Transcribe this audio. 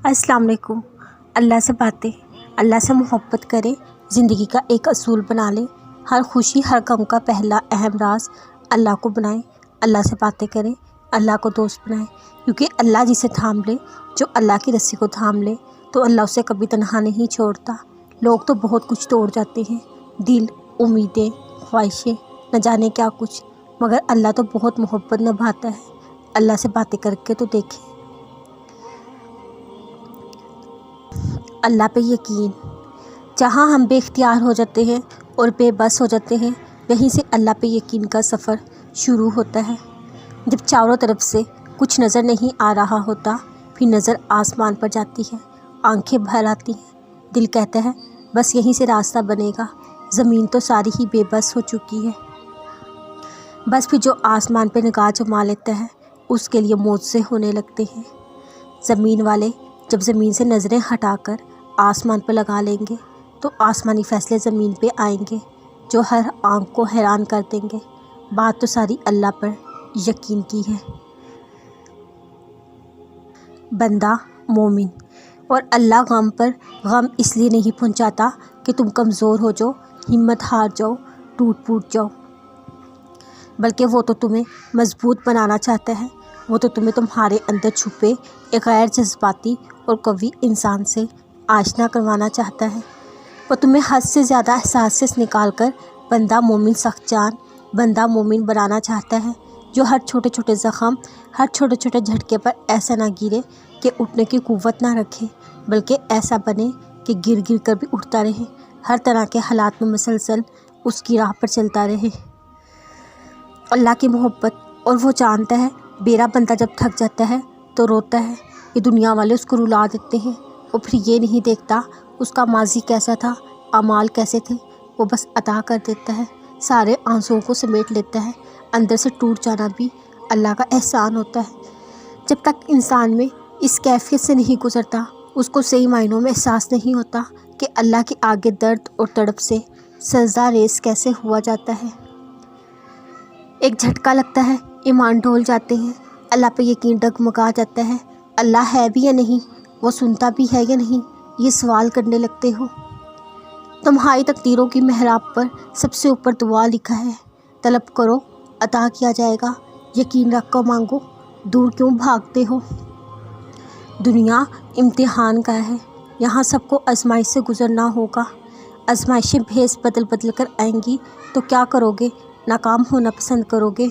अस्सलाम वालेकुम। अल्लाह से बातें, अल्लाह से मोहब्बत करें, ज़िंदगी का एक असूल बना लें। हर खुशी हर गम का पहला अहम राज अल्लाह को बनाएं। अल्लाह से बातें करें, अल्लाह को दोस्त बनाएं, क्योंकि अल्लाह जिसे थाम ले, जो अल्लाह की रस्सी को थाम ले, तो अल्लाह उसे कभी तन्हा नहीं छोड़ता। लोग तो बहुत कुछ तोड़ जाते हैं, दिल, उम्मीदें, ख्वाहिशें, न जाने क्या कुछ, मगर अल्लाह तो बहुत मोहब्बत निभाता है। अल्लाह से बातें करके तो देखें। अल्लाह पे यकीन। जहाँ हम बेख्तियार हो जाते हैं और बेबस हो जाते हैं, वहीं से अल्लाह पे यकीन का सफ़र शुरू होता है। जब चारों तरफ से कुछ नज़र नहीं आ रहा होता, फिर नज़र आसमान पर जाती है, आंखें भर आती हैं, दिल कहता है बस यहीं से रास्ता बनेगा। ज़मीन तो सारी ही बेबस हो चुकी है। बस फिर जो आसमान पे निगाह जमा लेता है, उसके लिए मौजे होने लगते हैं। ज़मीन वाले जब ज़मीन से नज़रें हटाकर आसमान पर लगा लेंगे, तो आसमानी फ़ैसले ज़मीन पे आएंगे, जो हर आँख को हैरान कर देंगे। बात तो सारी अल्लाह पर यकीन की है। बंदा मोमिन। और अल्लाह गम पर गम इसलिए नहीं पहुंचाता कि तुम कमज़ोर हो जाओ, हिम्मत हार जाओ, टूट फूट जाओ, बल्कि वो तो तुम्हें मजबूत बनाना चाहता है। वो तो तुम्हें तुम्हारे अंदर छुपे एक गैर जज्बाती और कवि इंसान से आशना करवाना चाहता है। वो तुम्हें हद से ज़्यादा एहसास निकाल कर बंदा मोमिन सख्जान, बंदा मोमिन बनाना चाहता है, जो हर छोटे छोटे ज़ख़म, हर छोटे छोटे झटके पर ऐसा ना गिरे कि उठने की कुव्वत ना रखे, बल्कि ऐसा बने कि गिर गिर कर भी उठता रहे, हर तरह के हालात में मुसलसल उसकी राह पर चलता रहे। अल्लाह की मोहब्बत। और वो जानता है बेरा बंदा जब थक जाता है तो रोता है। ये दुनिया वाले उसको रुला देते हैं, और फिर ये नहीं देखता उसका माजी कैसा था, अमाल कैसे थे, वो बस अता कर देता है, सारे आंसुओं को समेट लेता है। अंदर से टूट जाना भी अल्लाह का एहसान होता है। जब तक इंसान में इस कैफियत से नहीं गुजरता, उसको सही मायनों में एहसास नहीं होता कि अल्लाह के आगे दर्द और तड़प से सजदा रेस कैसे हुआ जाता है। एक झटका लगता है, ईमान डोल जाते हैं, अल्लाह पे यकीन डगमगा जाता है। अल्लाह है भी या नहीं, वो सुनता भी है या नहीं, ये सवाल करने लगते हो। तुम्हारी तकदीरों की मेहराब पर सबसे ऊपर दुआ लिखा है, तलब करो अता किया जाएगा, यकीन रख कर मांगो, दूर क्यों भागते हो। दुनिया इम्तिहान का है, यहाँ सबको आजमाइश से गुजरना होगा। आजमाइशें भेस बदल बदल कर आएंगी, तो क्या करोगे, नाकाम होना पसंद करोगे।